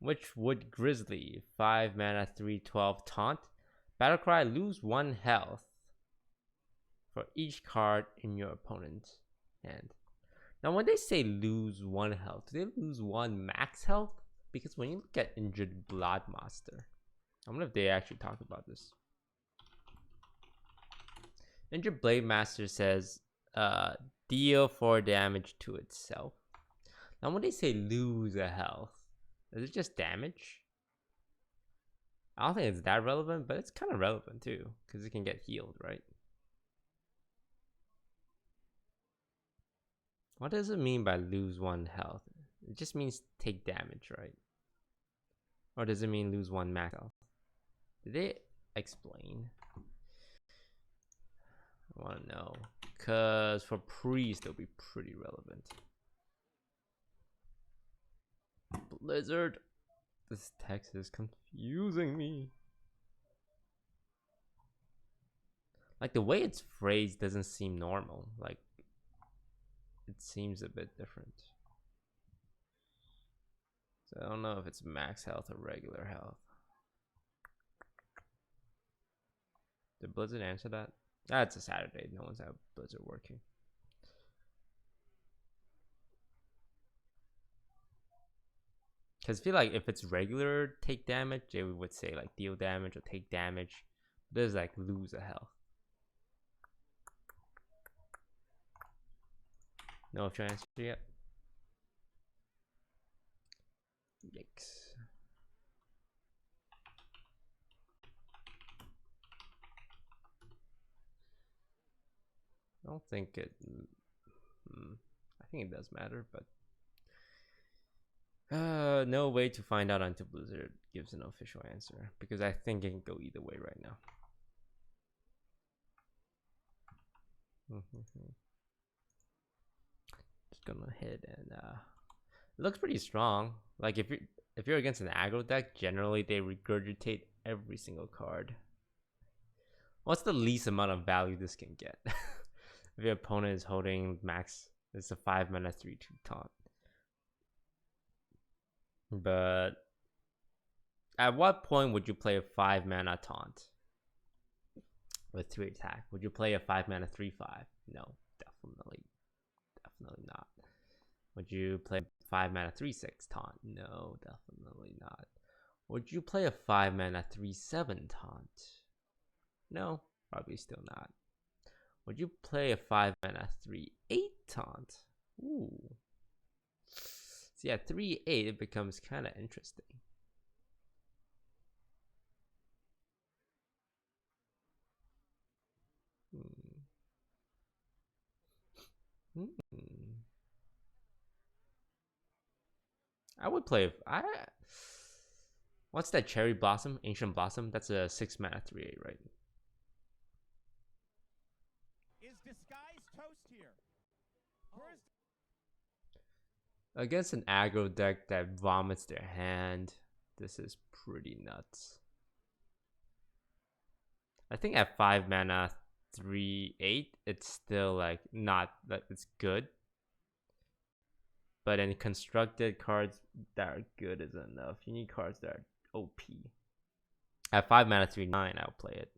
Witchwood Grizzly, 5 mana, 3/12 taunt. Battlecry, lose 1 health for each card in your opponent's hand. Now, when they say lose 1 health, do they lose 1 max health? Because when you look at Injured Bloodmaster, I wonder if they actually talk about this. Injured Blade Master says deal 4 damage to itself. Now, when they say lose a health, is it just damage? I don't think it's that relevant, but it's kind of relevant too, because it can get healed, right? What does it mean by lose 1 health? It just means take damage, right? Or does it mean lose 1 max health? Did they explain? I want to know, because for priest it'll be pretty relevant. Blizzard, this text is confusing me. Like, the way it's phrased doesn't seem normal. Like, it seems a bit different. So I don't know if it's max health or regular health. Did Blizzard answer that? It's a Saturday. No one's at Blizzard working. Because I feel like if it's regular take damage, they would say like deal damage or take damage. There's like lose a health. No official answer yet. Yikes. I don't think it. I think it does matter, but no way to find out until Blizzard gives an official answer, because I think it can go either way right now. Just gonna ahead and it looks pretty strong. Like if you're against an aggro deck, generally they regurgitate every single card. What's the least amount of value this can get? If your opponent is holding max, it's a 5 mana 3/2 taunt. But at what point would you play a 5 mana taunt with 3 attack? Would you play a 5 mana 3/5? No, definitely not. Would you play 5 mana 3/6 taunt? No, definitely not. Would you play a 5 mana 3/7 taunt? No, probably still not. Would you play a 5 mana 3/8 taunt? Ooh. So yeah, 3/8 it becomes kind of interesting. I would play. What's that? Cherry Blossom, Ancient Blossom. That's a 6 mana 3/8, right? Is disguised toast here? Against an aggro deck that vomits their hand, this is pretty nuts. I think at 5 mana 3/8, it's still like not that it's good. But in constructed cards that are good is enough. You need cards that are OP. At 5 mana 3/9, I'll play it.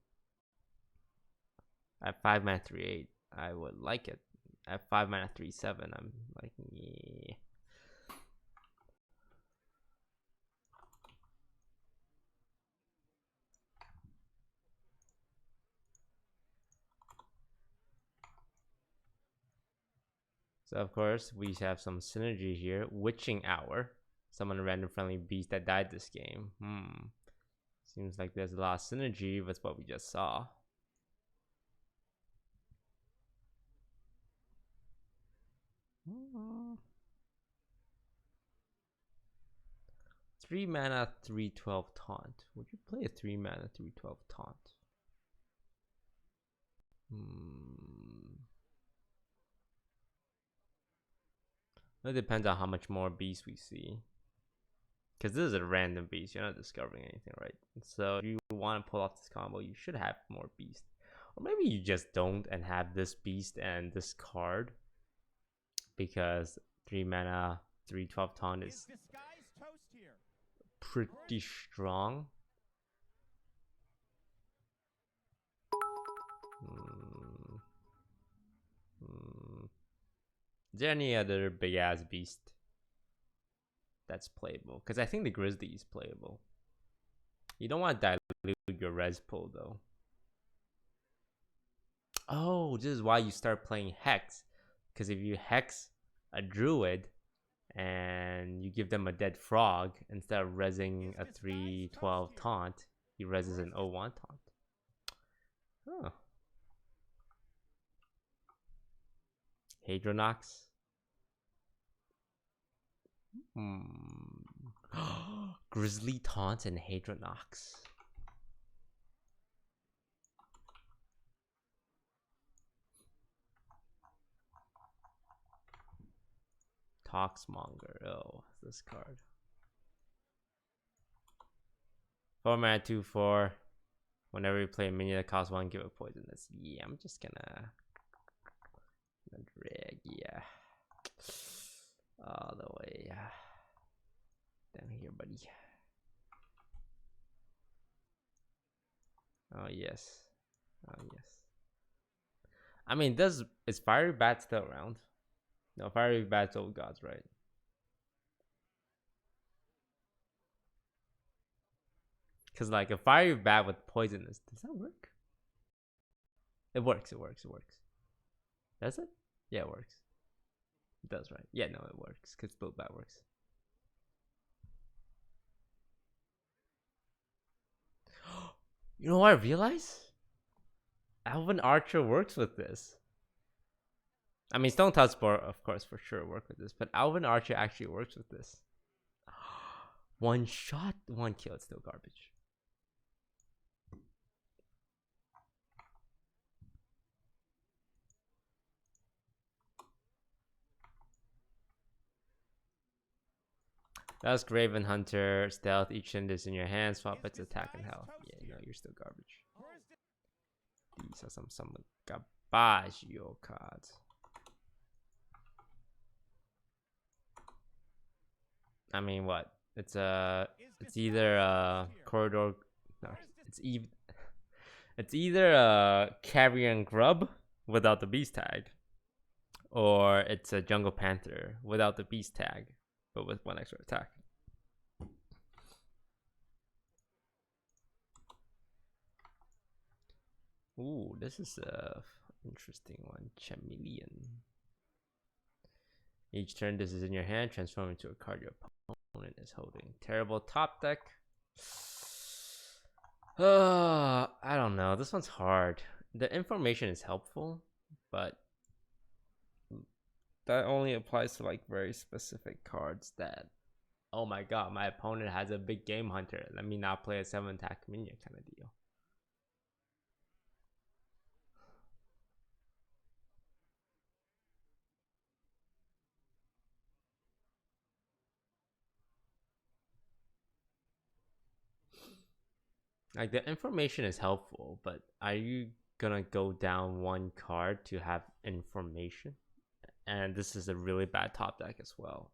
At 5 mana 3/8, I would like it. At 5 mana 3/7, I'm like, yeah. So of course we have some synergy here. Witching Hour. Summon a random friendly beast that died this game. Seems like there's a lot of synergy with what we just saw. Three mana 3/12 taunt. Would you play a 3 mana 3/12 taunt? It depends on how much more beast we see. Because this is a random beast, you're not discovering anything, right? So if you want to pull off this combo, you should have more beast. Or maybe you just don't and have this beast and this card. Because 3 mana 3/12 taunt is pretty strong. Is there any other big ass beast that's playable? Because I think the Grizzly is playable. You don't want to dilute your res pool though. Oh, this is why you start playing Hex. Because if you Hex a Druid and you give them a dead frog, instead of rezzing a 3/12 taunt, he rezzes an 0/1 taunt. Huh. Hadronox. Grizzly taunt and Hadronox. Toxmonger. Oh, this card. 4 mana 2/4. Whenever you play a minion that costs 1, give it poisonous. Yeah, I'm just gonna drag. Yeah. All the way down here, buddy. Oh yes. Oh yes. I mean, is Fiery Bat still around? No, Fiery Bat's Old Gods, right? Because like a Fiery Bat with poisonous, does that work? It works. It works. It works. Does it? Yeah, it works. It does, right? Yeah, no, it works because Build Bat works. You know what I realized? Alvin Archer works with this. I mean, Stone Touch Sport, of course, for sure work with this, but Alvin Archer actually works with this. One shot, 1 kill, it's still garbage. That's Graven Hunter, Stealth, each end is in your hand, swap its attack and health. Yeah, no, you're still garbage. These are some Gabaggio cards. I mean, what? It's either a corridor. No, it's either a Carrion Grub without the beast tag, or it's a Jungle Panther without the beast tag, but with 1 extra attack. Ooh, this is a interesting one. Chameleon. Each turn this is in your hand, transform into a card your opponent is holding. Terrible top deck. I don't know. This one's hard. The information is helpful, but that only applies to like very specific cards that, oh my god, my opponent has a big game hunter. Let me not play a 7 attack minion kind of deal. Like the information is helpful, but are you gonna go down 1 card to have information? And this is a really bad top deck as well.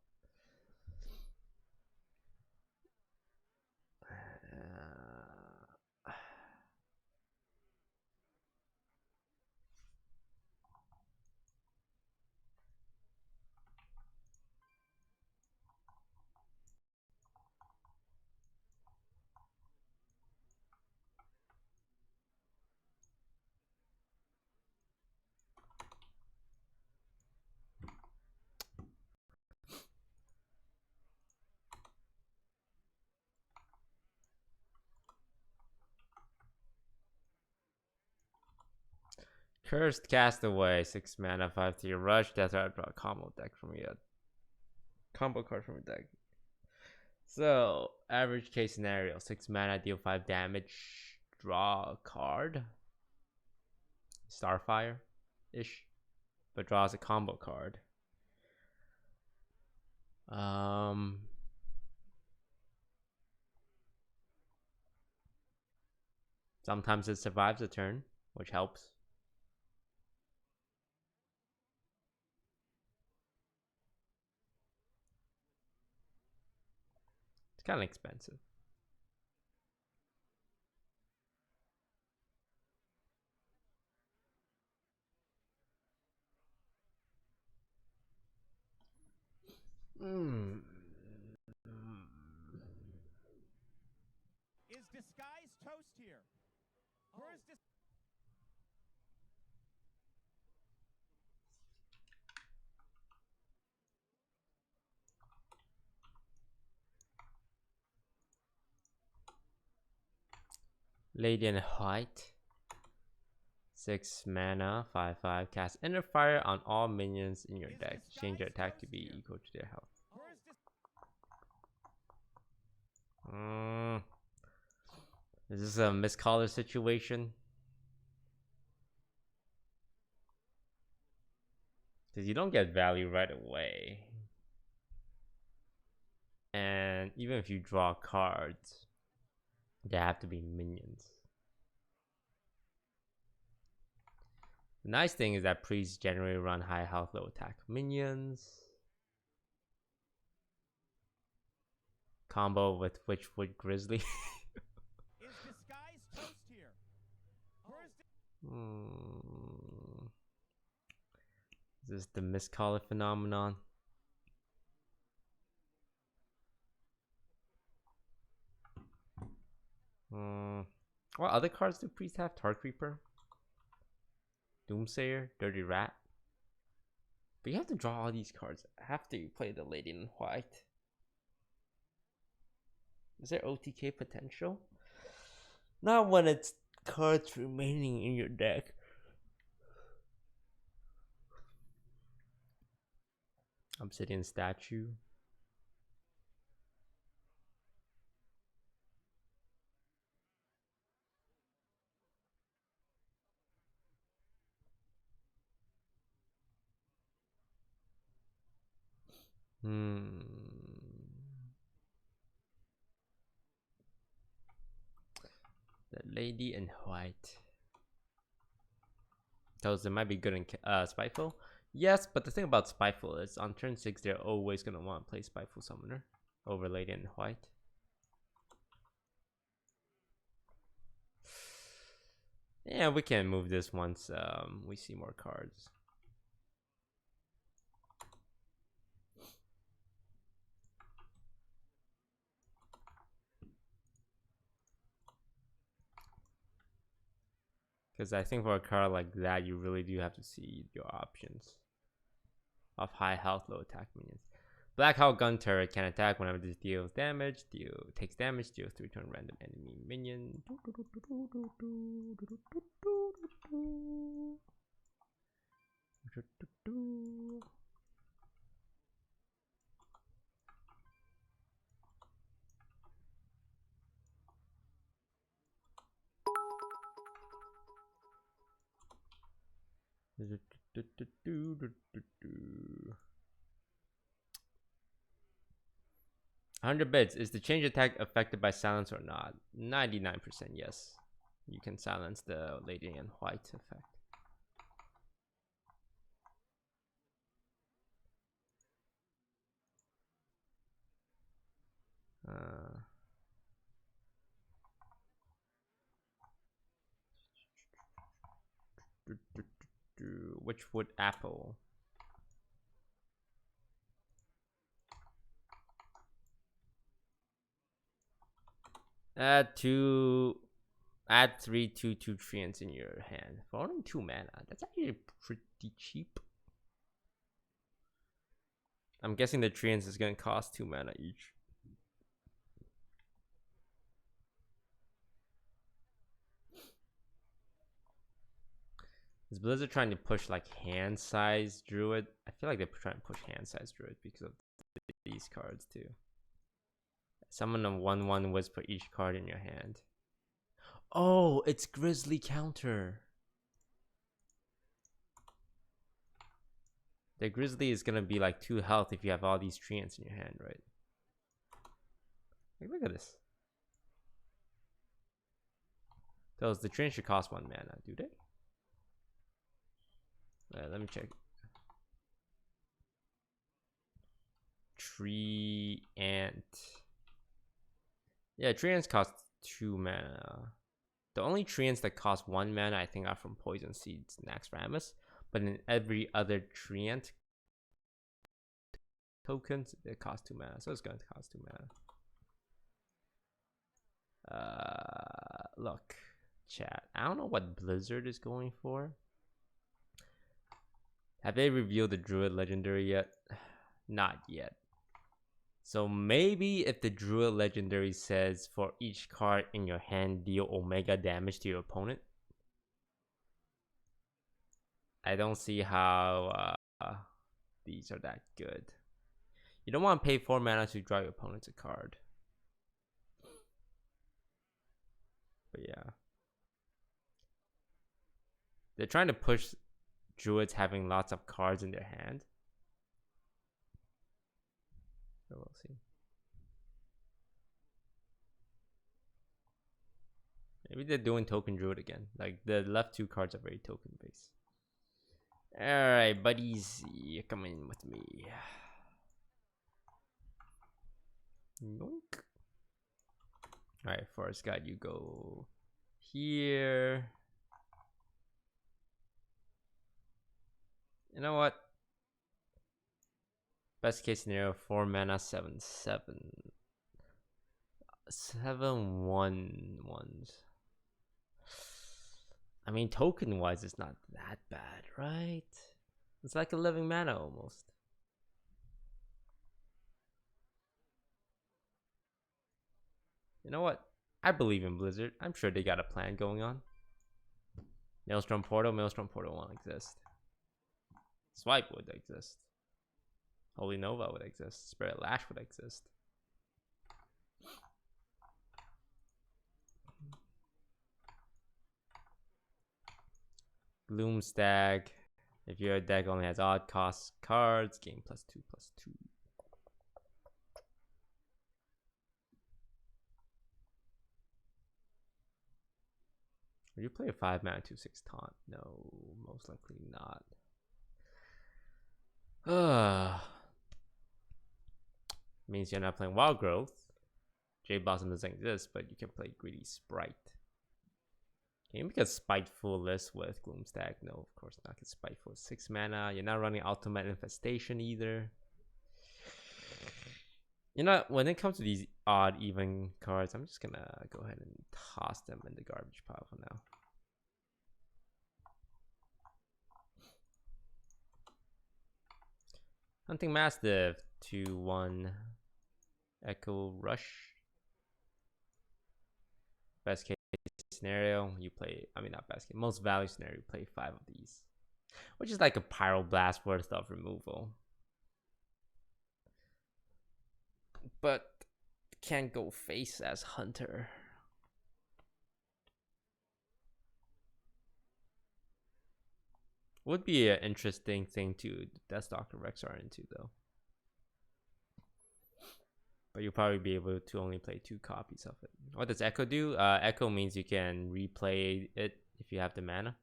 Cursed Castaway, 6 mana, 5/3 rush, death right, draw a combo deck from your combo card from your deck. So, average case scenario, 6 mana, deal 5 damage, draw a card. Starfire-ish, but draws a combo card. Sometimes it survives a turn, which helps. It's kind of expensive. Is disguise toast here? Or is this Lady in White. 6 mana, 5/5. Cast Inner Fire on all minions in your deck. Change your attack to be equal to their health. Is this a miscaller situation? Because you don't get value right away. And even if you draw cards, they have to be minions. The nice thing is that priests generally run high health, low attack minions. Combo with Witchwood Grizzly. is disguise toast here? Or is Is this the miscaller phenomenon? What other cards do priests have? Tar Creeper, Doomsayer, Dirty Rat. But you have to draw all these cards after you play the Lady in White. Is there OTK potential? Not when it's cards remaining in your deck. Obsidian Statue. The Lady in White. Those it might be good in Spiteful. Yes, but the thing about Spiteful is on turn 6 they're always gonna want to play Spiteful Summoner over Lady in White. Yeah, we can move this once we see more cards. Because I think for a card like that, you really do have to see your options of high health, low attack minions. Black Hawk Gun Turret can attack whenever this deals damage. Takes damage, deals 3 to a random enemy minion. $100 bits. Is the change attack affected by silence or not? 99% yes. You can silence the Lady in White effect. Witchwood Apple. Add 3 2/2 treants in your hand for only 2 mana. That's actually pretty cheap. I'm guessing the treants is gonna cost 2 mana each. Is Blizzard trying to push like hand size druid? I feel like they're trying to push hand size druid because of these cards too. Summon a 1/1 whisper each card in your hand. Oh, it's Grizzly counter. The Grizzly is gonna be like 2 health if you have all these treants in your hand, right? Like, look at this. Those the treants should cost 1 mana, do they? Let me check. Tree Ant. Yeah, treants cost 2 mana. The only treants that cost 1 mana, I think, are from Poison Seeds and Naxxramas. But in every other treant tokens, it costs 2 mana. So it's going to cost 2 mana. Look, chat. I don't know what Blizzard is going for. Have they revealed the Druid Legendary yet? Not yet. So maybe if the Druid Legendary says for each card in your hand deal Omega damage to your opponent, I don't see how these are that good. You don't want to pay 4 mana to draw your opponent a card. But yeah. They're trying to push Druids having lots of cards in their hand. So we'll see. Maybe they're doing token Druid again. Like the left 2 cards are very token based. Alright, buddies, you come in with me. Yoink. Alright, Forest God, you go here. You know what? Best case scenario, 4 mana, 7/7. 7/1/1s. I mean, token wise, it's not that bad, right? It's like 11 mana almost. You know what? I believe in Blizzard. I'm sure they got a plan going on. Maelstrom Portal won't exist. Swipe would exist. Holy Nova would exist. Spirit Lash would exist. Gloomstag. If your deck only has odd cost cards, gain +2/+2. Would you play a 5 mana 2/6 taunt? No, most likely not. Means you're not playing Wild Growth. Jade Blossom doesn't exist, but you can play Greedy Sprite. Can you make a spiteful list with Gloomstag? No, of course not. It's spiteful 6 mana. You're not running Ultimate Infestation either. You know, when it comes to these odd even cards, I'm just gonna go ahead and toss them in the garbage pile for now. Hunting Mastiff 2/1 Echo Rush. Best case scenario, you play, I mean, not best case, most value scenario, you play 5 of these, which is like a Pyroblast worth of removal. But can't go face as Hunter. Would be an interesting thing to Death Doctor Rex are into though. But you'll probably be able to only play 2 copies of it. What does Echo do? Echo means you can replay it if you have the mana.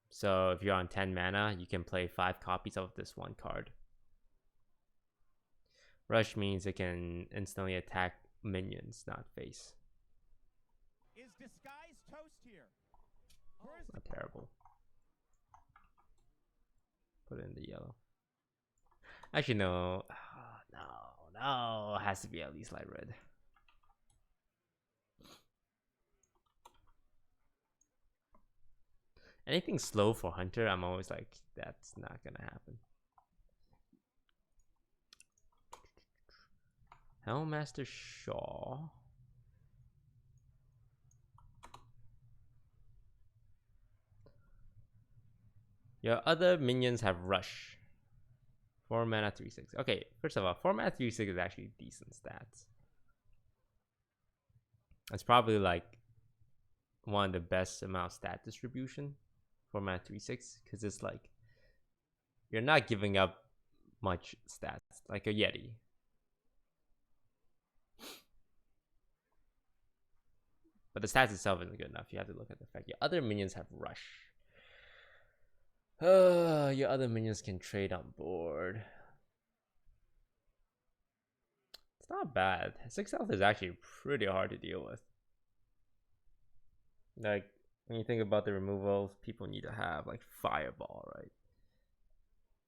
So if you're on 10 mana, you can play 5 copies of this one card. Rush means it can instantly attack minions, not face. Is disguise toast here? Not terrible. Put it in the yellow. Actually, no. No. It has to be at least light red. Anything slow for Hunter, I'm always like, that's not gonna happen. Hellmaster Shaw. Your other minions have Rush. 4 mana 3/6. Okay, first of all, 4 mana 3/6 is actually decent stats. It's probably like one of the best amount of stat distribution. 4 mana 3/6, because it's like you're not giving up much stats like a Yeti. But the stats itself isn't good enough. You have to look at the fact your other minions have Rush. Your other minions can trade on board. It's not bad. 6 health is actually pretty hard to deal with. Like, when you think about the removals, people need to have like Fireball, right?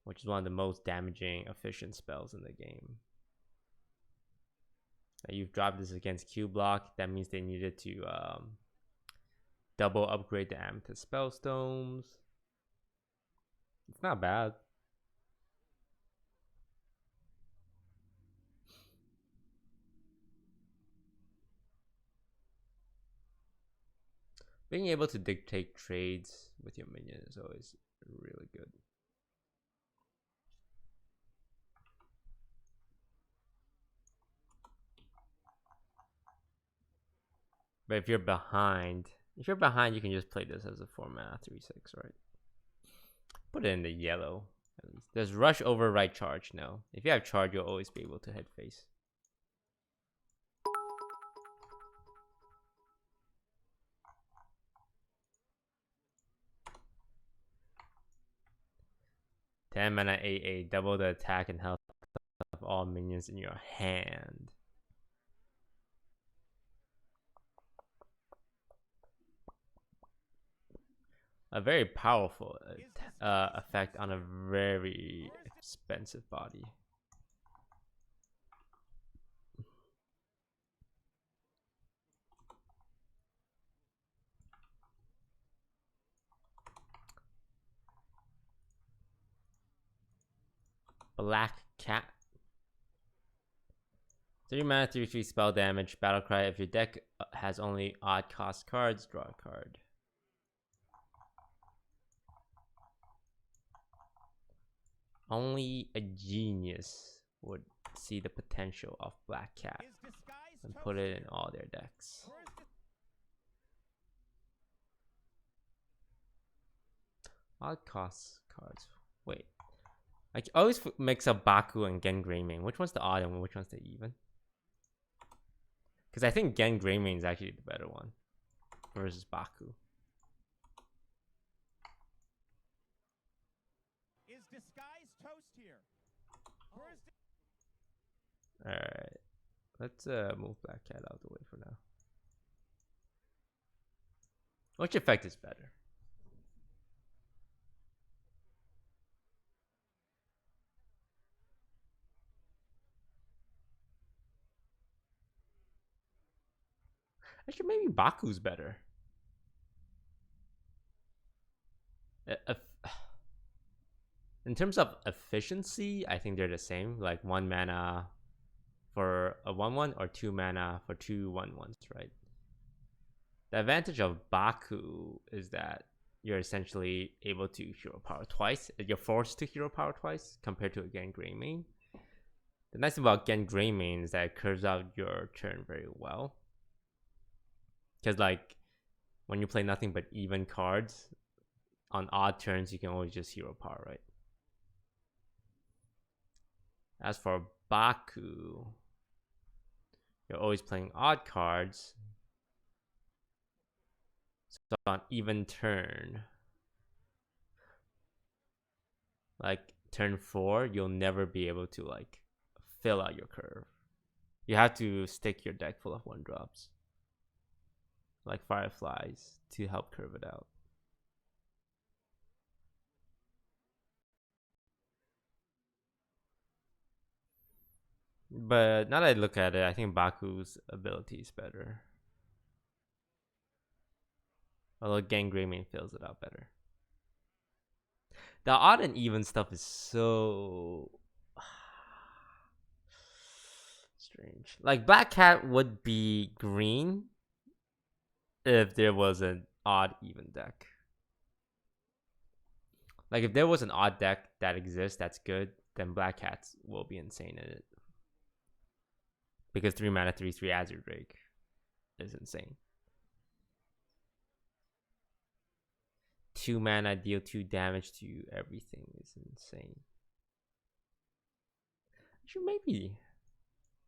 Which is one of the most damaging, efficient spells in the game. You've dropped this against Q block. That means they needed to double upgrade the Amethyst Spellstones. It's not bad. Being able to dictate trades with your minion is always really good. But if you're behind, you can just play this as a 4-mana 3/6, right? Put it in the yellow, at least. Does rush override charge? No. If you have charge, you'll always be able to hit face. (10 mana 8/8), double the attack and health of all minions in your hand. A very powerful effect on a very expensive body. Black Cat. 3 mana 3/3 spell damage. Battlecry. If your deck has only odd cost cards, draw a card. Only a genius would see the potential of Black Cat and put it in all their decks. Odd cost cards. Wait. I always mix up Baku and Gen Greymane. Which one's the odd and which one's the even? Because I think Gen Greymane is actually the better one versus Baku. Is disguise toast here? Alright. Let's move Black Cat out of the way for now. Which effect is better? Actually, maybe Baku's better. In terms of efficiency, I think they're the same. Like 1 mana for a 1/1 or 2 mana for 2 1/1s, right? The advantage of Baku is that you're essentially able to hero power twice. You're forced to hero power twice compared to a Gen Greymane. The nice thing about Gen Greymane is that it curves out your turn very well. Because like when you play nothing but even cards, on odd turns you can always just hero power, right? As for Baku, you're always playing odd cards. So on even turn, like turn 4, you'll never be able to like fill out your curve. You have to stick your deck full of 1-drops. Like Fireflies to help curve it out. But now that I look at it, I think Baku's ability is better. Although Gen Greymane fills it out better. The odd and even stuff is so strange. Like Black Cat would be green if there was an odd even deck. Like if there was an odd deck that exists that's good, then Black Cats will be insane in it. Because 3 mana 3/3 Azure Drake is insane. 2 mana deal 2 damage to everything is insane. Actually,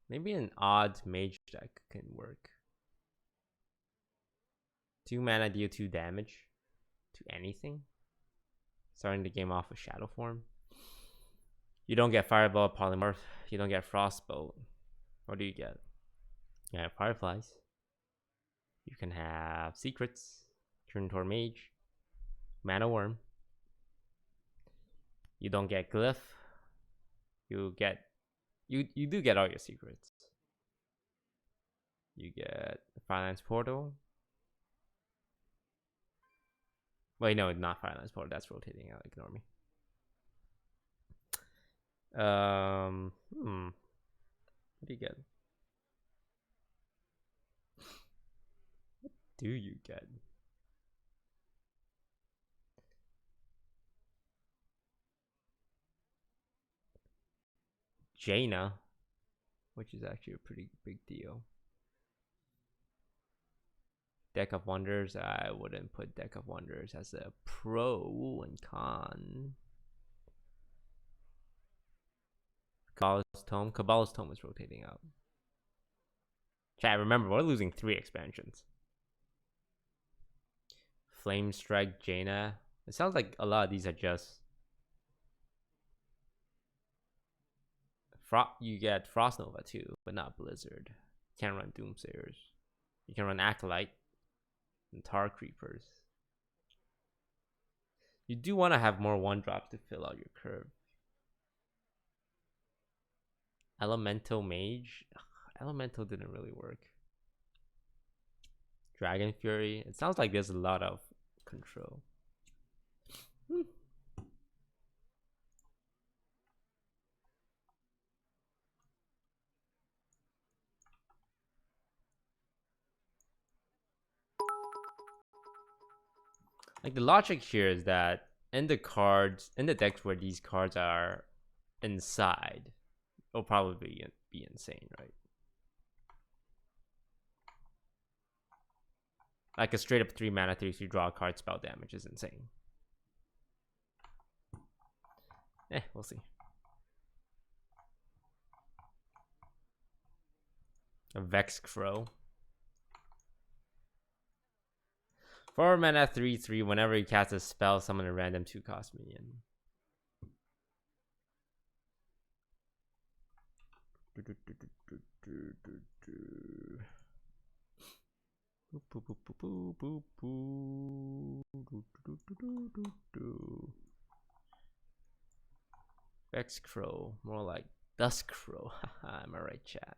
maybe an odd mage deck can work. 2 mana deal 2 damage to anything. Starting the game off with Shadow Form. You don't get Fireball, Polymorph. You don't get Frostbolt. What do you get? You have Fireflies. You can have Secrets, Turn Toward Mage, Mana Worm. You don't get Glyph. You do get all your secrets. You get Firelands Portal. Wait, no, not Firelands Portal. That's rotating out. Ignore me. What do you get? What do you get? Jaina, which is actually a pretty big deal. Deck of Wonders, I wouldn't put Deck of Wonders as a pro and con. Kabbalah's Tome is rotating out. Chat, remember, we're losing 3 expansions. Flame Strike, Jaina. It sounds like a lot of these are just... You get Frost Nova too, but not Blizzard. Can't run Doomsayers. You can run Acolyte and Tar Creepers. You do want to have more 1-drops to fill out your curve. Elemental Mage. Elemental didn't really work. Dragon Fury. It sounds like there's a lot of control. Like the logic here is that in the decks where these cards are inside, it'll probably be insane, right? Like a straight up 3 mana 3/3 draw a card spell damage is insane. We'll see. A Vex Crow. 4 mana 3/3. Whenever you cast a spell, summon a random 2-cost minion. Vex Crow, more like Dusk Crow. Am I right, chat?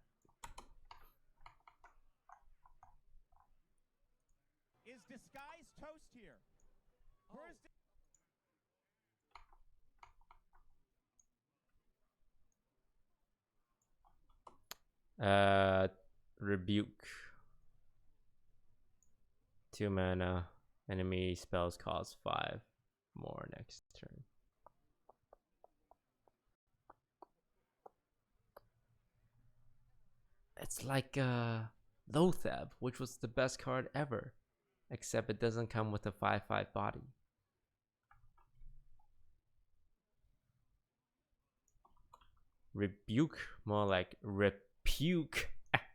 Is disguised toast here? Where's Rebuke. 2 mana. Enemy spells cost 5 more next turn. It's like Lothab, which was the best card ever, except it doesn't come with a 5/5 body. Rebuke, more like repuke.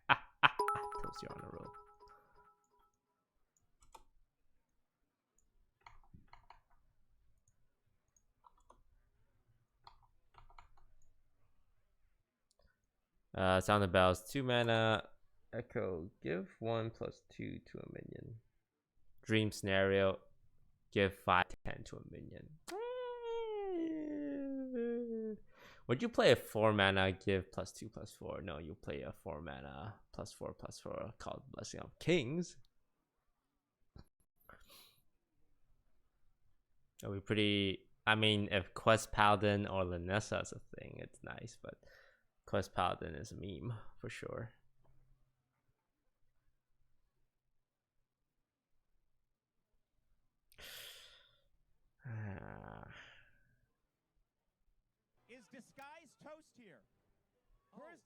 Toast, you're on a roll. Sound of Bells, 2 mana. Echo, give 1+2 to a minion. Dream Scenario, give 5/10 to a minion. Would you play a 4 mana, give +2/+4? No, you play a 4 mana +4/+4 called Blessing of Kings. That would be pretty. I mean, if Quest Paladin or Lanessa is a thing, it's nice, but Quest Paladin is a meme for sure. Is disguised toast here? Where's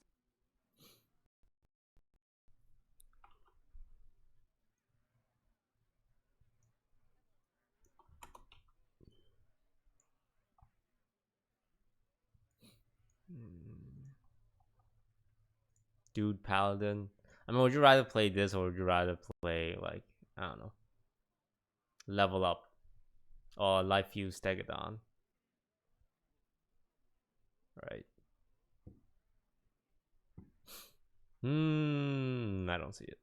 Dude Paladin. I mean, would you rather play this or would you rather play, like, I don't know, Level Up or Life Fuse Stegadon? Right. I don't see it.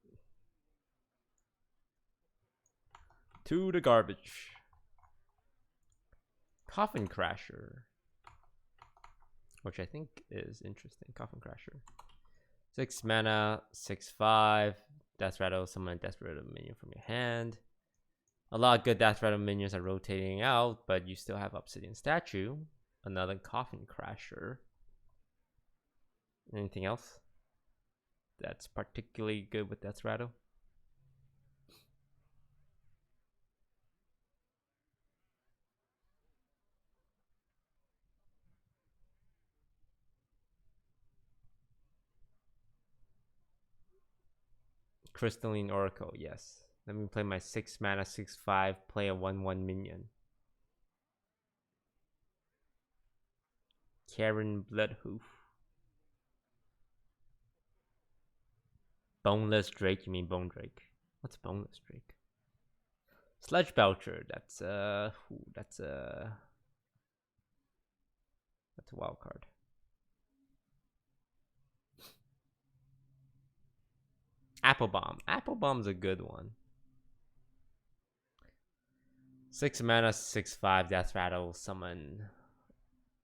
To the garbage. Coffin Crasher, which I think is interesting. Coffin Crasher. 6 mana, 6/5. Death Rattle, summon a Death Rattle minion from your hand. A lot of good Death Rattle minions are rotating out, but you still have Obsidian Statue. Another Coffin Crasher. Anything else that's particularly good with Death Rattle? Crystalline Oracle, yes. Let me play my 6 mana, 6/5, play a 1/1 minion. Karen Bloodhoof. Boneless Drake, you mean Bone Drake? What's Boneless Drake? Sludge Belcher, that's a wild card. Apple Bomb. Apple Bomb's a good one. 6 mana, 6/5, Death Rattle, summon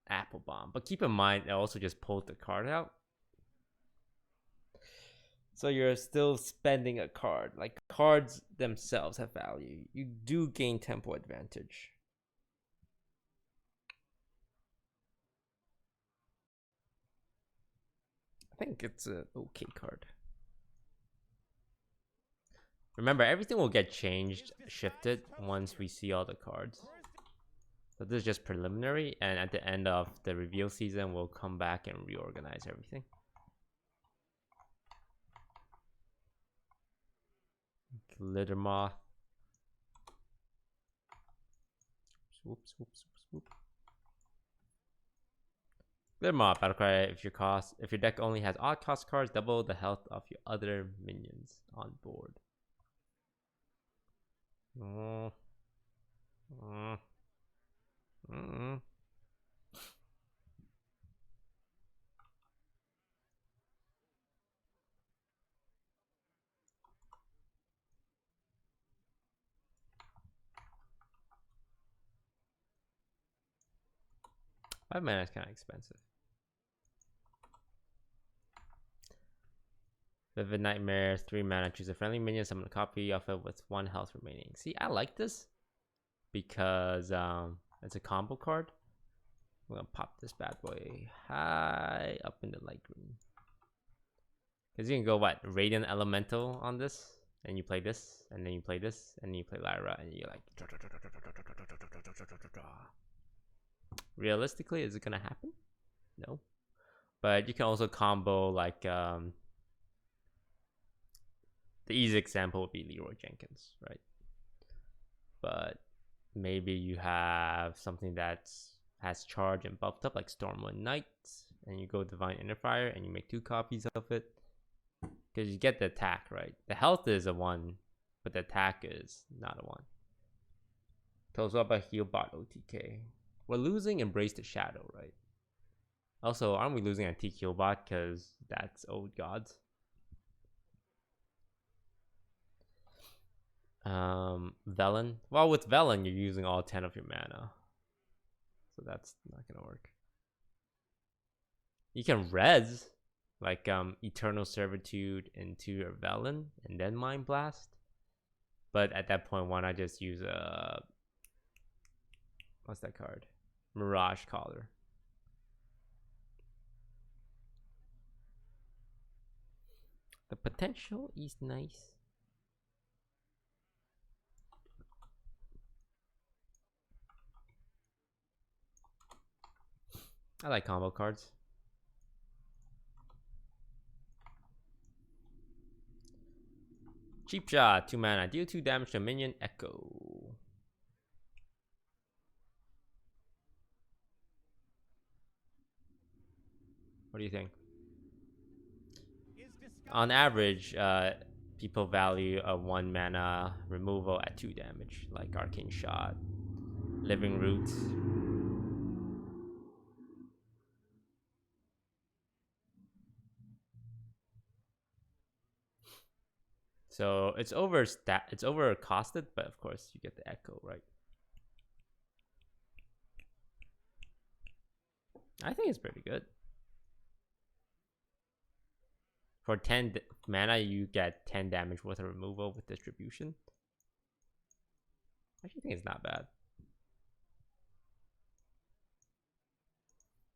Apple Bomb. But keep in mind, it also just pulled the card out. So you're still spending a card. Like, cards themselves have value. You do gain tempo advantage. I think it's an okay card. Remember, everything will get changed, shifted once we see all the cards. So this is just preliminary, and at the end of the reveal season, we'll come back and reorganize everything. Glitter Moth. Swoop, swoop, swoop, swoop. Glitter Moth, battle cry if your deck only has odd cost cards, double the health of your other minions on board. Mm. 5 mana is kind of expensive. Vivid Nightmare, 3 mana, choose a friendly minion, summon a copy of it with 1 health remaining. See, I like this because it's a combo card. I'm gonna pop this bad boy high up in the light green. Because you can go what? Radiant Elemental on this, and you play this, and then you play this, and then you play Lyra, and you're like. Realistically, is it gonna happen? No. But you can also combo like the easy example would be Leroy Jenkins, right? But maybe you have something that has charge and buffed up like Stormwind Knight, and you go Divine Interfire and you make 2 copies of it. Because you get the attack, right? The health is a 1, but the attack is not a 1. Tells up a heal bot OTK. We're losing Embrace the Shadow, right? Also, aren't we losing Antique Heal bot because that's Old Gods? Velen. Well, with Velen, you're using all 10 of your mana. So that's not gonna work. You can res like Eternal Servitude into your Velen and then Mind Blast. But at that point, why not just use what's that card? Mirage Caller. The potential is nice. I like combo cards. Cheap Shot, 2 mana, deal 2 damage to minion, Echo. What do you think? On average, people value a 1 mana removal at 2 damage, like Arcane Shot, Living Roots. So it's it's over costed, but of course you get the echo, right? I think it's pretty good. For 10 mana, you get 10 damage worth of removal with distribution. I actually think it's not bad.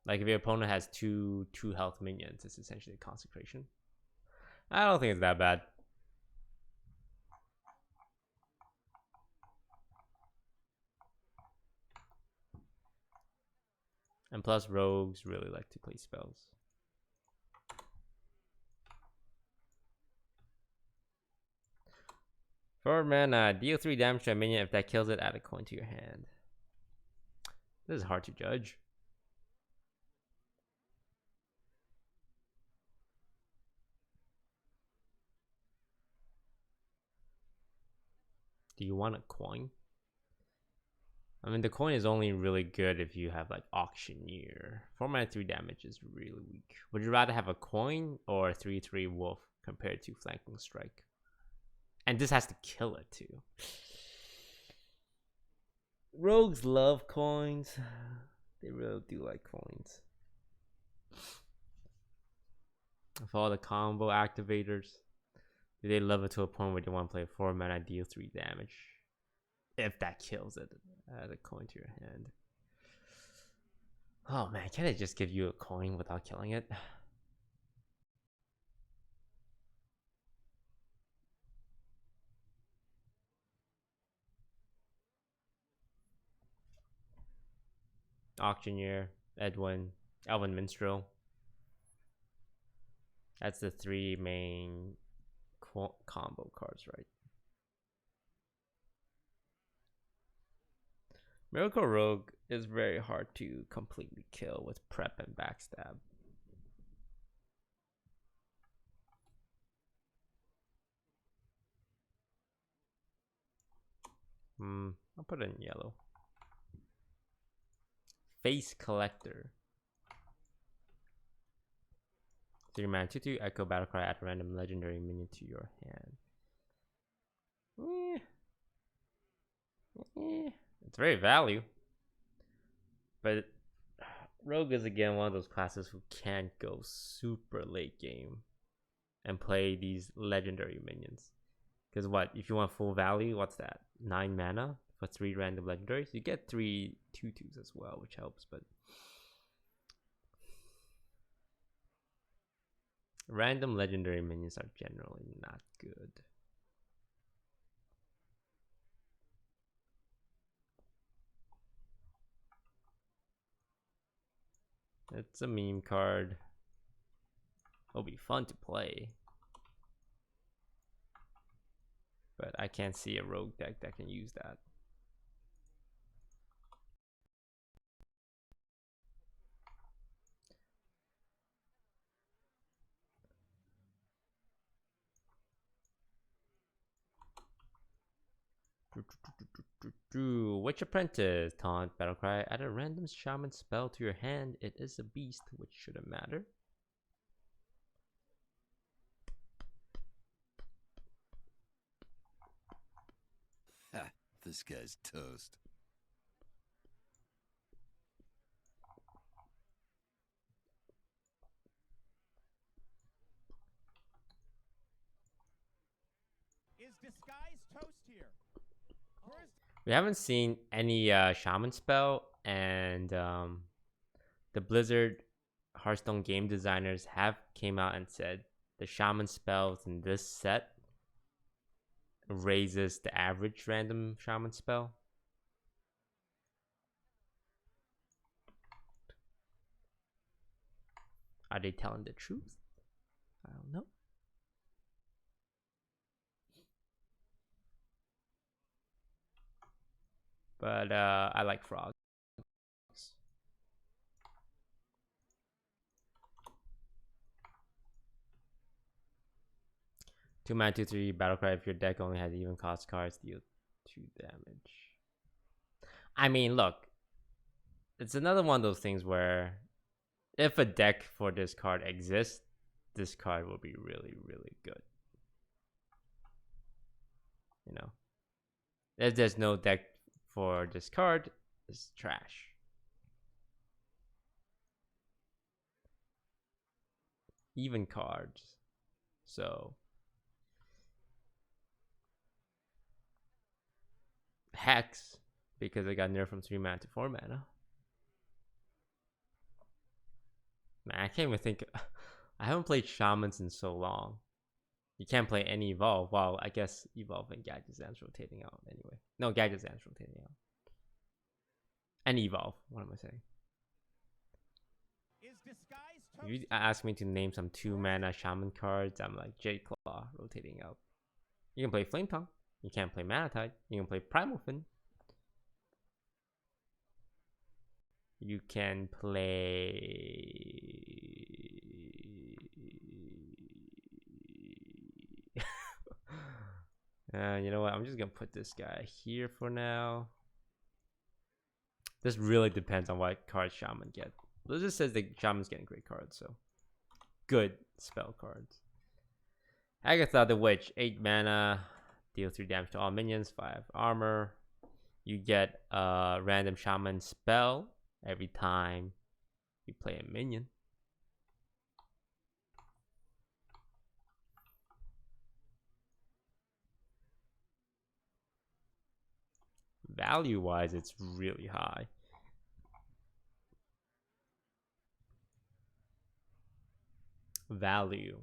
Like if your opponent has two health minions, it's essentially a consecration. I don't think it's that bad. And plus, rogues really like to play spells. For mana, deal 3 damage to a minion. If that kills it, add a coin to your hand. This is hard to judge. Do you want a coin? I mean, the coin is only really good if you have like Auctioneer. 4 mana 3 damage is really weak. Would you rather have a coin or a 3/3 wolf compared to flanking strike? And this has to kill it too. Rogues love coins. They really do like coins. For all the combo activators, they love it to a point where they want to play 4 mana, deal 3 damage. If that kills it, add a coin to your hand. Oh man, can't it just give you a coin without killing it? Auctioneer, Elven Minstrel. That's the 3 main combo cards, right? Miracle Rogue is very hard to completely kill with prep and backstab. I'll put it in yellow. Face Collector. 3 mana 2/2 Echo Battlecry, add a random legendary minion to your hand. It's very value. But Rogue is again one of those classes who can't go super late game and play these legendary minions. Because what, if you want full value, what's that? 9 mana for 3 random legendaries? You get 3 2/2s as well, which helps, but random legendary minions are generally not good. It's a meme card. It'll be fun to play. But I can't see a rogue deck that can use that. Witch Apprentice, taunt, battlecry, add a random shaman spell to your hand. It is a beast, which shouldn't matter. Ha, this guy's toast. Is disguise toast here? We haven't seen any shaman spell, and the Blizzard Hearthstone game designers have came out and said the shaman spells in this set raises the average random shaman spell. Are they telling the truth? I don't know. But I like frogs. 2 mana 2/3 battlecry. If your deck only has even cost cards, deal 2 damage. I mean, look, it's another one of those things where if a deck for this card exists, this card will be really, really good. If there's no deck for this card, it's trash. Even cards. So Hex, because I got nerfed from 3 mana to 4 mana. Man, I can't even think. I haven't played Shamans in so long. You can't play any Evolve. Well, I guess Evolve and Gadgetzan's rotating out anyway. No, Gadgetzan's rotating out. And Evolve. What am I saying? Is disguise If you toasted? ask me to name some 2 mana Shaman cards, I'm like Jade Claw rotating out. You can play Flame Tongue. You can't play Mana Tide. You can play Primal Fin. You can play. You know what? I'm just gonna put this guy here for now. This really depends on what card Shaman get. It just says that Shaman's getting great cards, so good spell cards. Agatha the Witch, 8 mana, deal 3 damage to all minions, 5 armor. You get a random Shaman spell every time you play a minion. Value wise, it's really high. Value.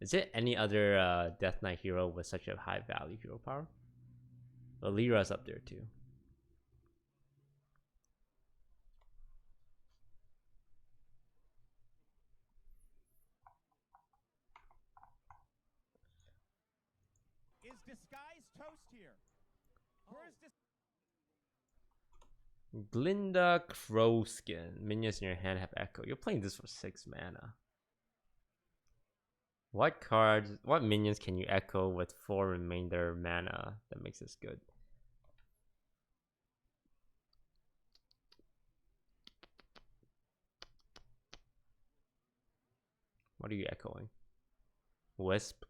Is it any other Death Knight hero with such a high value hero power? Well, Lyra's up there too. Is disguise toast here? Where's this? Glinda Crowskin. Minions in your hand have echo. You're playing this for 6 mana. What cards, what minions can you echo with 4 remainder mana that makes this good? What are you echoing? Wisp?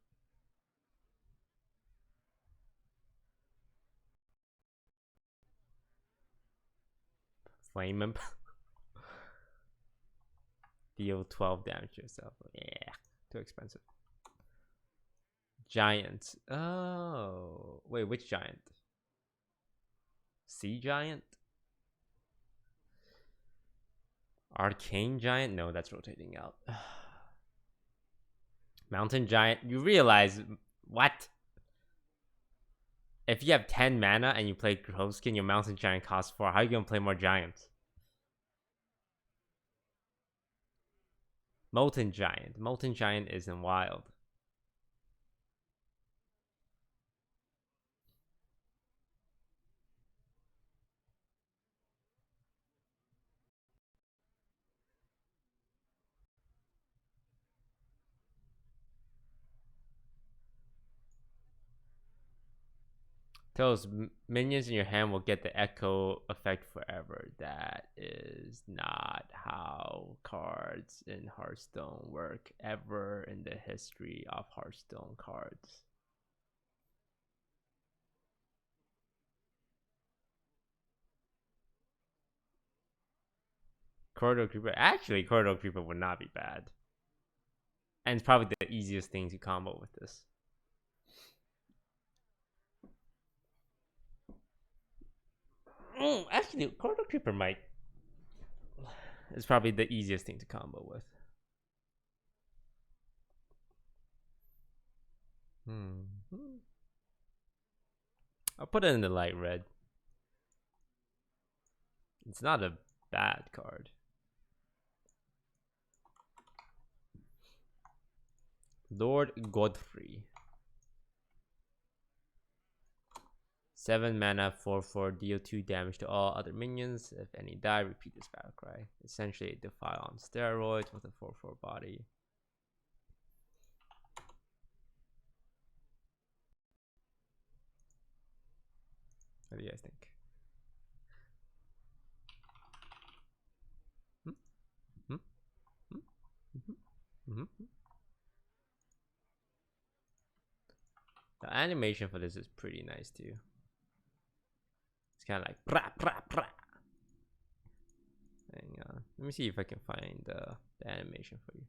Flame Imp? Deal 12 damage to yourself. Yeah, too expensive. Giant. Oh, wait, which giant? Sea Giant? Arcane Giant? No, that's rotating out. Mountain Giant. You realize what? If you have 10 mana and you play Crowskin, your Mountain Giant costs 4. How are you gonna play more Giants? Molten Giant. Molten Giant isn't wild. Those minions in your hand will get the echo effect forever. That is not how cards in Hearthstone work ever in the history of Hearthstone cards. Corridor Creeper. Actually, Corridor Creeper would not be bad. And it's probably the easiest thing to combo with this. Actually, Corridor Creeper might. It's probably the easiest thing to combo with. I'll put it in the light red. It's not a bad card. Lord Godfrey. 7 mana, 4/4, deal 2 damage to all other minions. If any die, repeat this battle cry. Essentially a Defile on steroids with a 4/4 body. What do you guys think? The animation for this is pretty nice too. kind of like pra pra pra. Hang on, let me see if I can find the animation for you.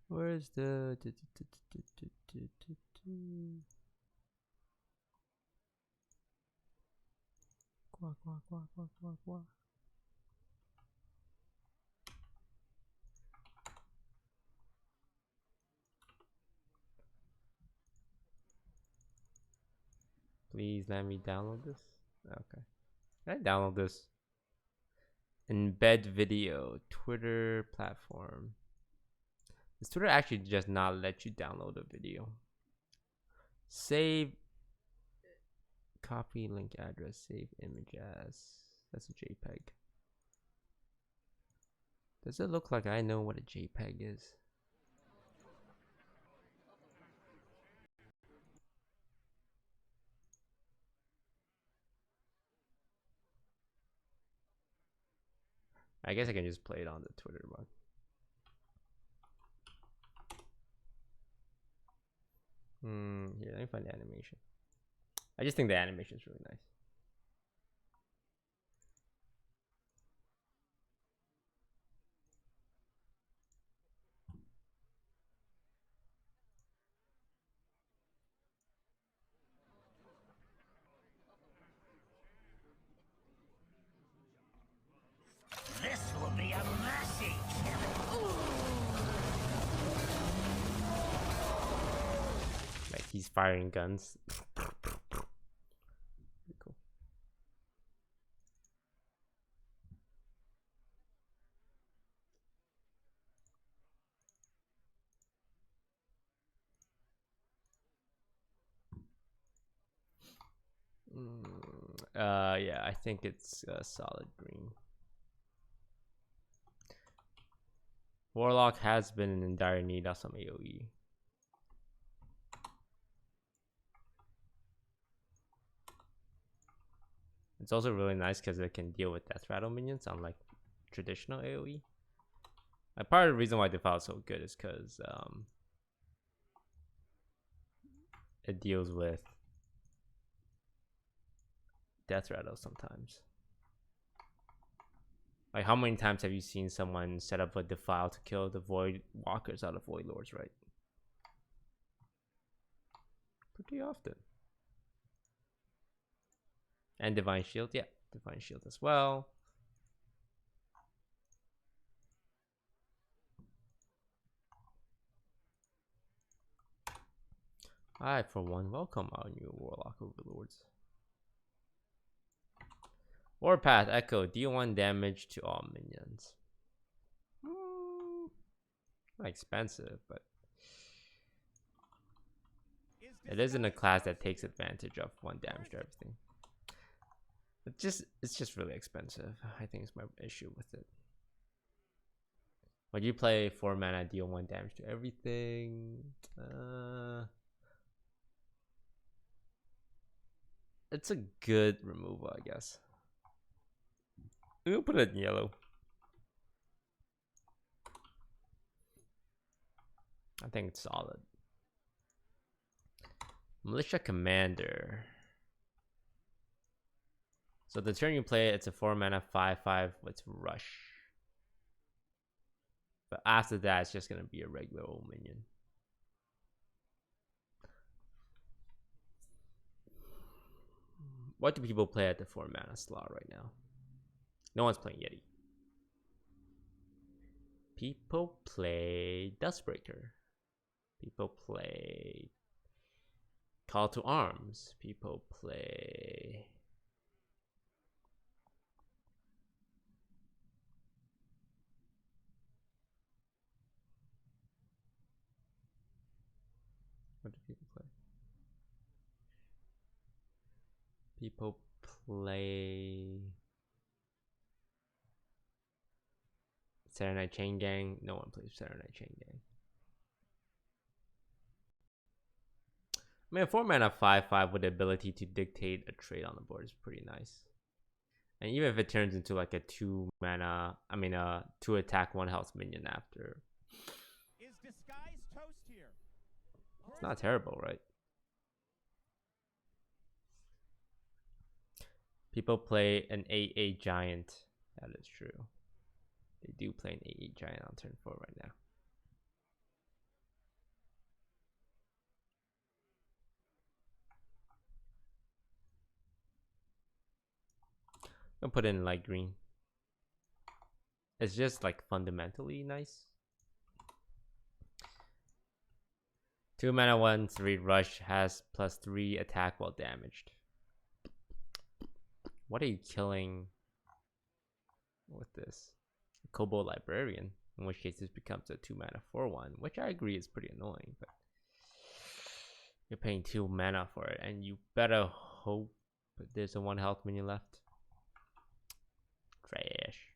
Where's the quack quack quack quack quack quack. Please let me download this. Okay, can I download this? Embed video, Twitter platform. Does Twitter actually just not let you download a video? Save, copy link address, save image as. That's a JPEG. Does it look like I know what a JPEG is? I guess I can just play it on the Twitter one. Here, let me find the animation. I just think the animation is really nice. This will be a massive kill. Like he's firing guns. Pretty cool. Yeah, I think it's solid green. Warlock has been in dire need of some AoE. It's also really nice because it can deal with death rattle minions, unlike traditional AoE. Like, part of the reason why Defile is so good is because it deals with death rattle sometimes. Like, how many times have you seen someone set up a Defile to kill the Void Walkers out of Void Lords, right? Pretty often. And Divine Shield, yeah, Divine Shield as well. I, for one, welcome our new Warlock Overlords. Warpath Echo, deal 1 damage to all minions. Not expensive, but it isn't a class that takes advantage of 1 damage to everything. It's just really expensive. I think it's my issue with it. When you play 4 mana, deal 1 damage to everything. It's a good removal, I guess. We'll put it in yellow. I think it's solid. Militia Commander. So the turn you play it, it's a 4 mana 5/5 with Rush. But after that, it's just gonna be a regular old minion. What do people play at the 4 mana slot right now? No one's playing Yeti. People play Dustbreaker. People play Call to Arms. People play what do people play? People play Saturday Night Chain Gang. No one plays Saturday Night Chain Gang. mean, a 4 mana 5/5 with the ability to dictate a trade on the board is pretty nice. And even if it turns into like a 2 mana, 2 attack 1 health minion after, Is disguise toast here? it's not terrible, right? People play an 8/8 giant. That is true. They do play an 8/8 giant on turn 4 right now. I'll put it in light green. It's just like fundamentally nice. 2 mana 1/3 rush has +3 attack while damaged. What are you killing with this? A Kobold Librarian, in which case this becomes a 2 mana 4/1, which I agree is pretty annoying, but you're paying 2 mana for it, and you better hope there's a 1 health minion left. Trash.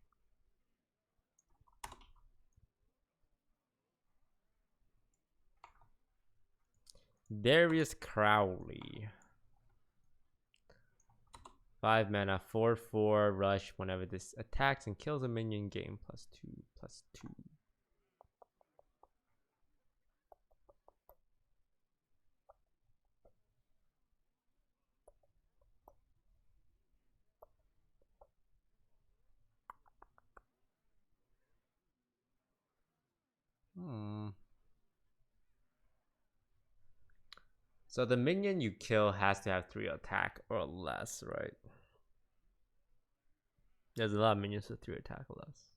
Darius Crowley. 5 mana, 4/4 rush. Whenever this attacks and kills a minion, gain +2/+2. So the minion you kill has to have 3 attack or less, right? There's a lot of minions with 3 attack or less.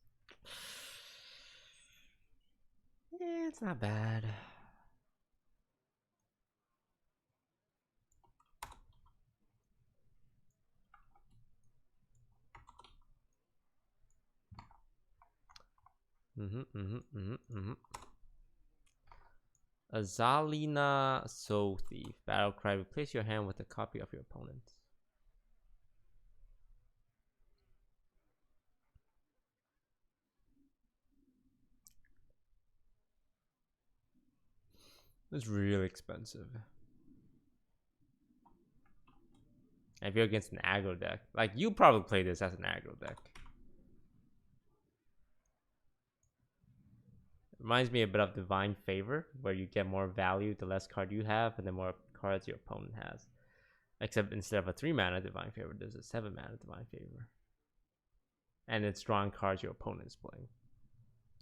Yeah, it's not bad. Azalina Soul Thief. Battle cry. Replace your hand with a copy of your opponent. It's really expensive. And if you're against an aggro deck, like you probably play this as an aggro deck. Reminds me a bit of Divine Favor, where you get more value the less card you have, and the more cards your opponent has. Except instead of a 3 mana Divine Favor, there's a 7 mana Divine Favor. And it's drawing cards your opponent is playing.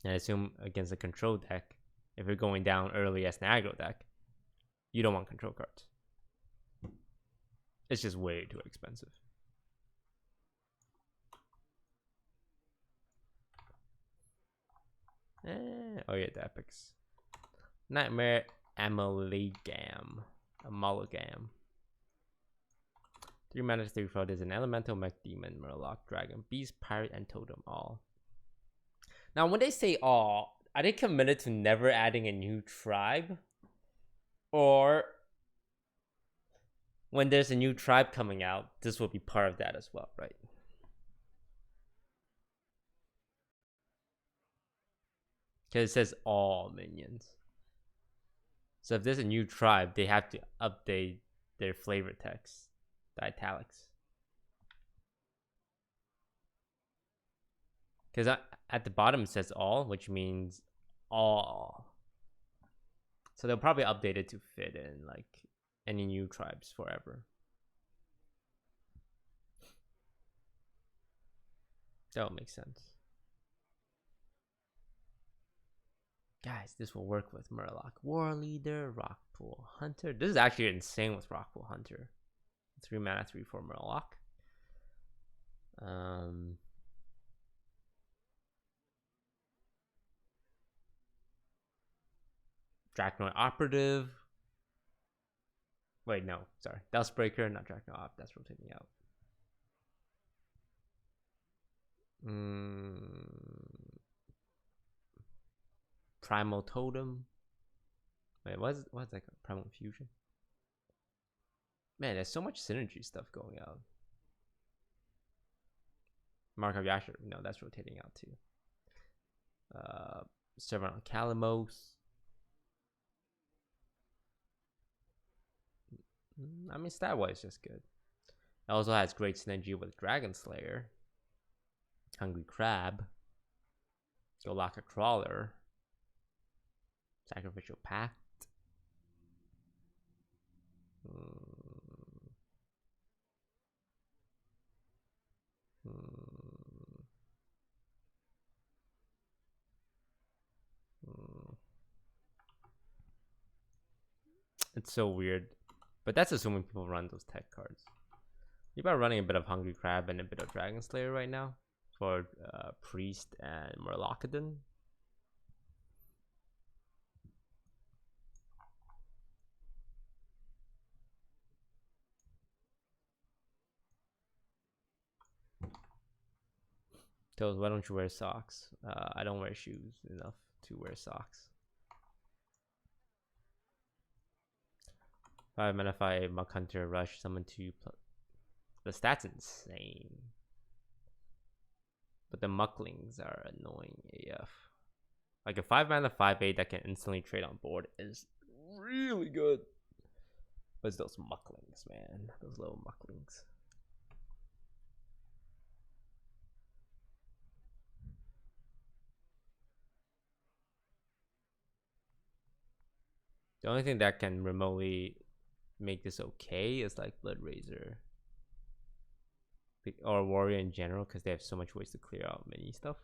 And I assume against a control deck, if you're going down early as an aggro deck, you don't want control cards. It's just way too expensive. Oh yeah, the epics. Nightmare Amalgam. 3 mana 3/4 is an elemental mech demon, murloc, dragon, beast, pirate, and totem all. Now when they say all, are they committed to never adding a new tribe? Or when there's a new tribe coming out, this will be part of that as well, right? Because it says all minions. So if there's a new tribe, they have to update their flavor text, the italics. Because at the bottom it says all, which means all. So they'll probably update it to fit in like any new tribes forever. That would make sense. Guys, this will work with Murloc War Leader, Rockpool Hunter. This is actually insane with Rockpool Hunter. 3 mana 3/4 Murloc. Draknoid Operative. Wait, no, sorry. Dustbreaker, not Draknoid Op. That's rotating out. Primal Totem. Wait, what's that? Primal Fusion. Man, there's so much synergy stuff going out. Mark of Yasher. No, that's rotating out too. Servant on Kalamos. I mean, stat wise, just good. It also has great synergy with Dragon Slayer, Hungry Crab, Golaka Crawler, Sacrificial Pact. It's so weird. But that's assuming people run those tech cards. People are running a bit of Hungry Crab and a bit of Dragon Slayer right now for Priest and Murlocaden. Toes, why don't you wear socks? I don't wear shoes enough to wear socks. 5 mana 5 Muck Hunter Rush summon 2 plus. The stats insane. But the Mucklings are annoying AF. Like a 5 mana 5/8 that can instantly trade on board is really good. But it's those Mucklings, man. Those little Mucklings. The only thing that can remotely make this okay is like Blood Razor or Warrior in general, because they have so much ways to clear out mini stuff.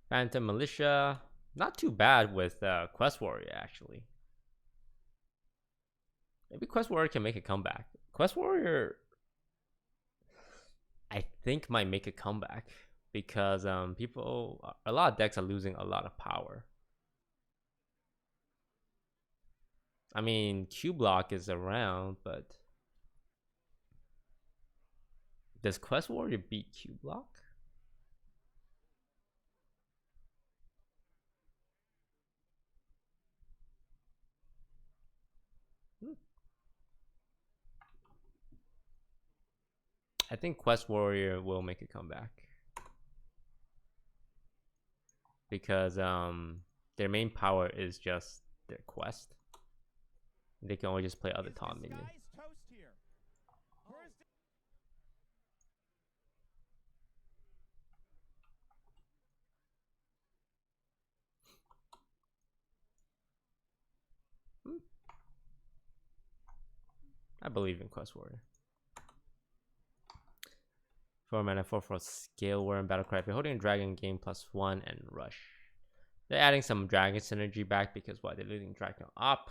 Phantom Militia, not too bad with Quest Warrior actually. Maybe Quest Warrior can make a comeback. Quest Warrior, I think, might make a comeback because a lot of decks are losing a lot of power. I mean, Q Block is around, but does Quest Warrior beat Q Block? I think Quest Warrior will make a comeback because their main power is just their quest. They can only just play other taunt minions. I believe in Quest Warrior. 4 mana 4/4 Scale Worm Battlecry. If you're holding a dragon, gain +1 and rush. They're adding some dragon synergy back because they're losing Dragon Op.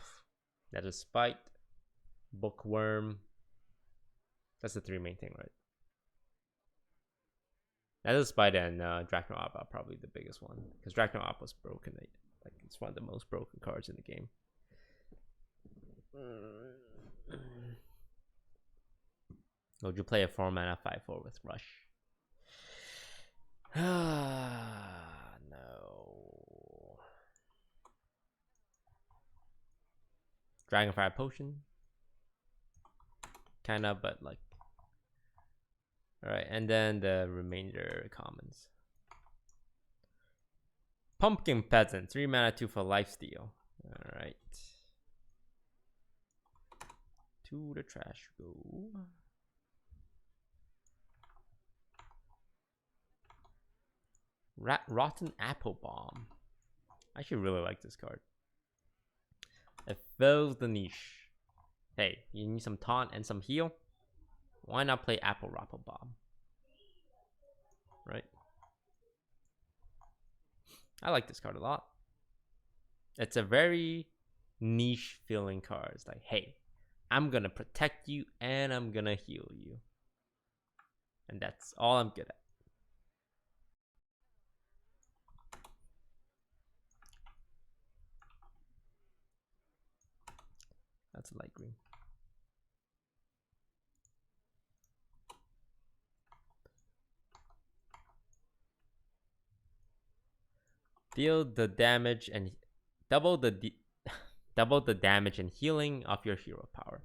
That is Spite, Bookworm. That's the 3 main thing, right? That is Spite and Dragon Op are probably the biggest one because Dragon Op was broken. Like it's one of the most broken cards in the game. Would you play a 4 mana 5/4 with Rush? No. Dragonfire Potion. Kinda, but like. Alright, and then the remainder commons. Pumpkin Peasant, 3 mana 2 for lifesteal. Alright. To the trash go. Rotten Apple Bomb. I actually really like this card. It fills the niche. Hey, you need some taunt and some heal? Why not play Apple Bomb? Right? I like this card a lot. It's a very niche feeling card. It's like, hey, I'm gonna protect you and I'm gonna heal you. And that's all I'm good at. That's a light green. Deal the damage and double the Double the damage and healing of your hero power.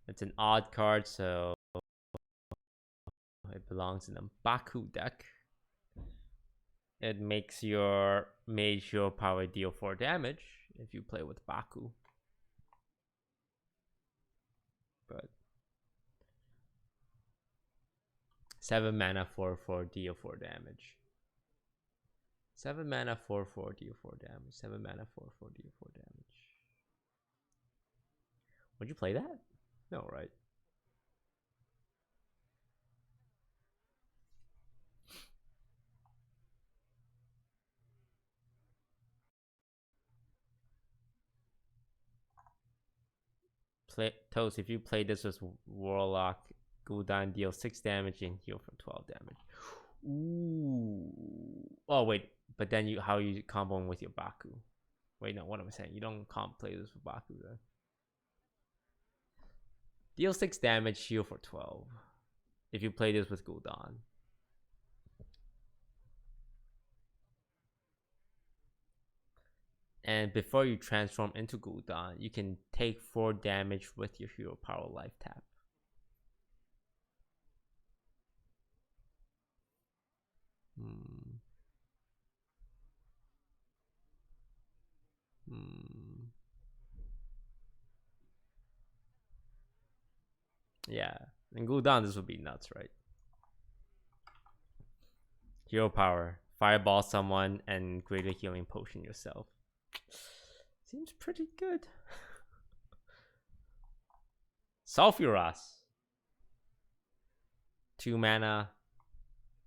It's an odd card, so it belongs in a Baku deck. It makes your mage hero power deal 4 damage if you play with Baku. But 7 mana 4/4 deal 4 damage. 7 mana 4/4 deal 4 damage. 7 mana 4/4 deal 4 damage. Would you play that? No, right? Toast, if you play this with Warlock, Gul'dan deals 6 damage and heal for 12 damage. Ooh. Oh wait, but then how you comboing with your Baku? Wait, no, what am I saying? You don't play this with Baku then. Deal 6 damage, heal for 12. If you play this with Gul'dan. And before you transform into Gul'dan, you can take 4 damage with your hero power life tap. Yeah, in Gul'dan this would be nuts, right? Hero power, fireball someone and create a healing potion yourself. Seems pretty good. Sulfuras. 2 mana,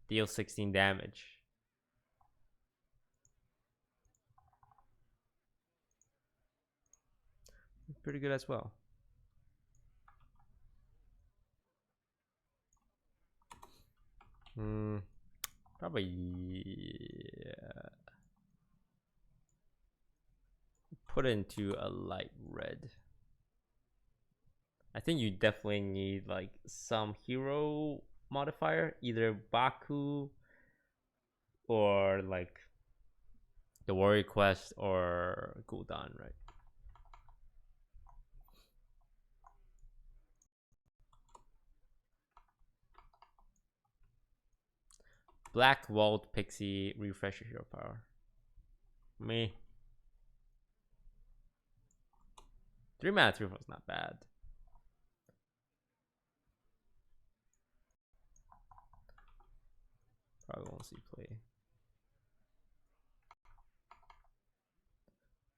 deal 16 damage. Pretty good as well. Probably yeah. Put it into a light red. I think you definitely need like some hero modifier, either Baku or like the Warrior Quest or Gul'dan, right? Black Walled Pixie, refresh your hero power. Me. 3 mana 3 was not bad. Probably won't see play.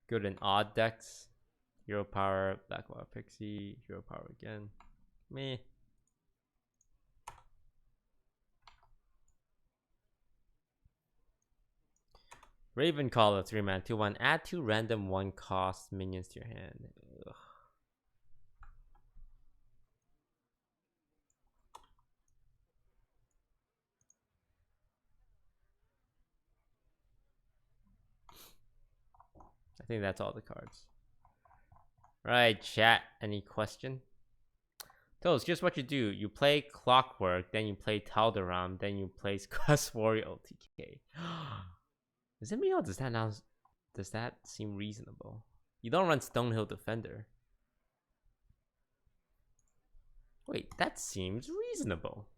Good in odd decks. Hero power, Black Walled Pixie, hero power again. Me. Ravencaller, 3 mana 2/1. Add 2 random 1 cost minions to your hand. Ugh. I think that's all the cards. Right, chat. Any question? So it's just what you do. You play Clockwork, then you play Tal'Daram, then you play Quest Warrior OTK. Does it mean, or does that seem reasonable? You don't run Stonehill Defender. Wait, that seems reasonable.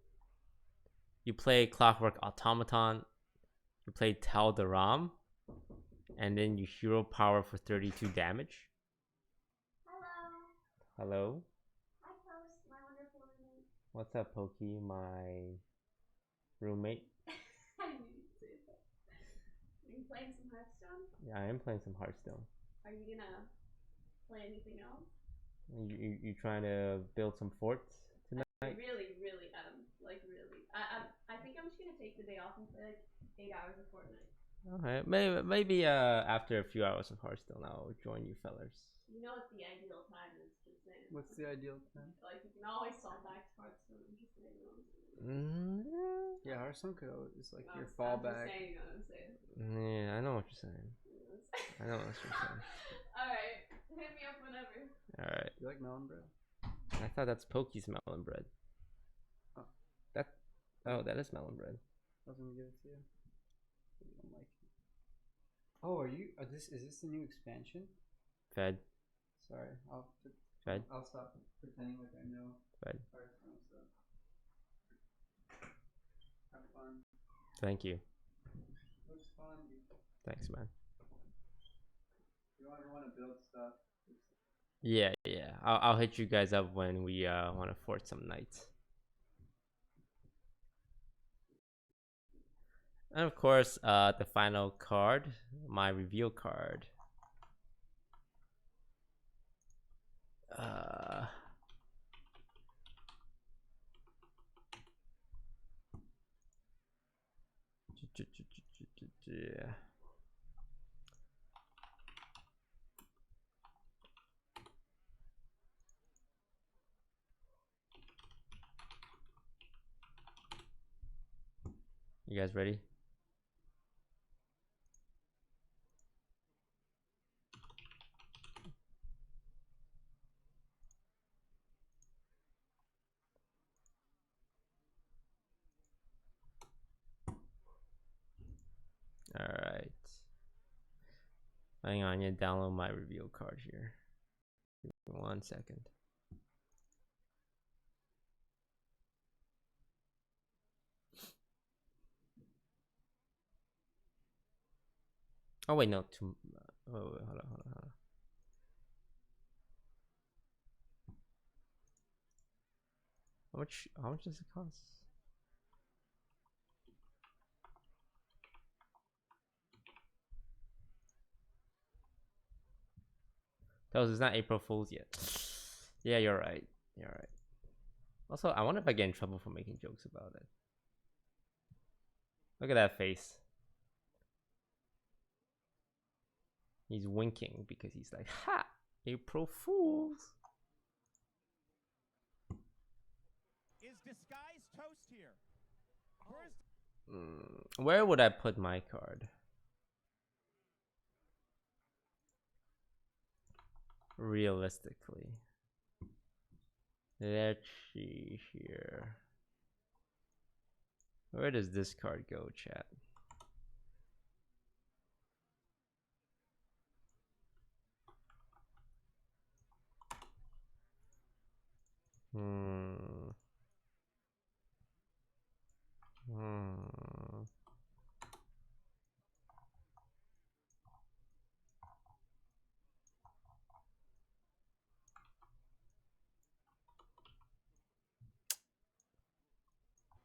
You play Clockwork Automaton, you play Tal'Daram, and then you hero power for 32 damage. Hello. Hi, Toast, my wonderful roommate. What's up, Pokey, my roommate? I knew you'd say that. Are you playing some Hearthstone? Yeah, I am playing some Hearthstone. Are you gonna play anything else? You trying to build some forts tonight? I really, really am. Like, really. I think I'm just gonna take the day off and play like 8 hours of Fortnite. Okay, maybe after a few hours of Hearthstone, I'll join you fellers. You know what the ideal time is, just saying. What's the ideal time? Like, you can always fall back to Hearthstone. I'm just saying, you know what I'm saying? Yeah, Hearthstone could always, it's like No, your I'm fallback. just saying, you know what I'm saying. Yeah, I know what you're saying. I know what you're saying. Alright, hit me up whenever. Alright. You like melon bread? I thought that's Pokey's melon bread. Oh. That is melon bread. I was gonna give it to you. But you don't like it. Oh, is this the new expansion? Fed. Sorry, Fed. I'll stop pretending like I know Fed. Hearthstone stuff. Have fun. Thank you. Looks fun. Thanks, man. If you ever want to build stuff, Yeah, yeah. I'll hit you guys up when we want to fort some knights. And of course, the final card, my reveal card. Yeah. You guys ready? All right. Hang on, I need to download my reveal card here. Give me 1 second. Oh wait, no. Wait, hold on. How much does it cost? It's not April Fool's yet. Yeah, you're right. You're right. Also, I wonder if I get in trouble for making jokes about it. Look at that face. He's winking because he's like, ha! April Fools! Is disguised toast here? Where would I put my card? Realistically. Let's see here. Where does this card go, chat?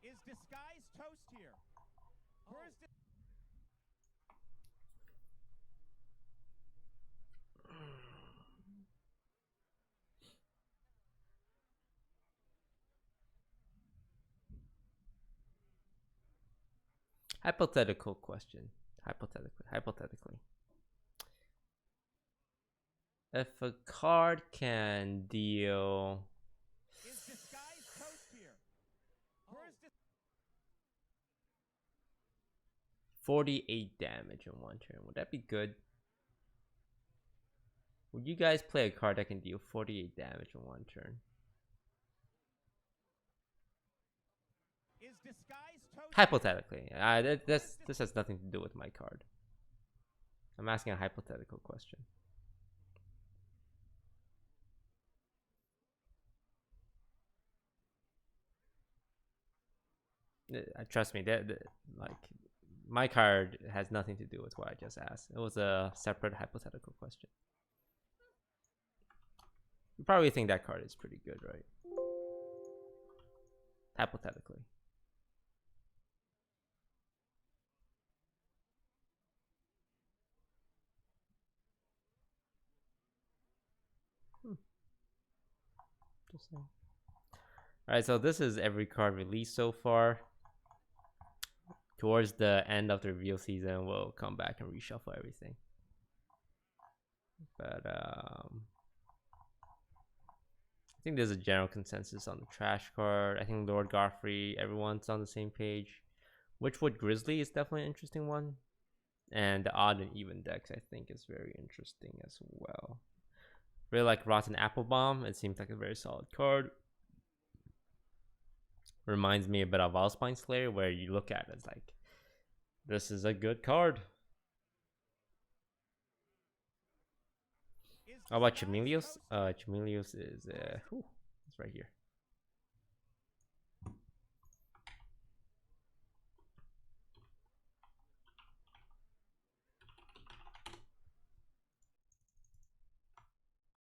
Is disguised toast here? Where's Hypothetical question. Hypothetically. If a card can deal Is disguised toast here? Where's 48 damage in 1 turn, would that be good? Would you guys play a card that can deal 48 damage in 1 turn? Is disguised toast? Hypothetically. This has nothing to do with my card. I'm asking a hypothetical question. Trust me, like my card has nothing to do with what I just asked. It was a separate hypothetical question. You probably think that card is pretty good, right? Hypothetically. Just saying. Alright, so this is every card released so far. Towards the end of the reveal season, we'll come back and reshuffle everything. But I think there's a general consensus on the trash card. I think Lord Godfrey, everyone's on the same page. Witchwood Grizzly is definitely an interesting one. And the odd and even decks, I think, is very interesting as well. Really like Rotten Apple Bomb. It seems like a very solid card. Reminds me a bit of Allspine Slayer, where you look at it as like, this is a good card. How about Chameleos? Chameleos is it's right here.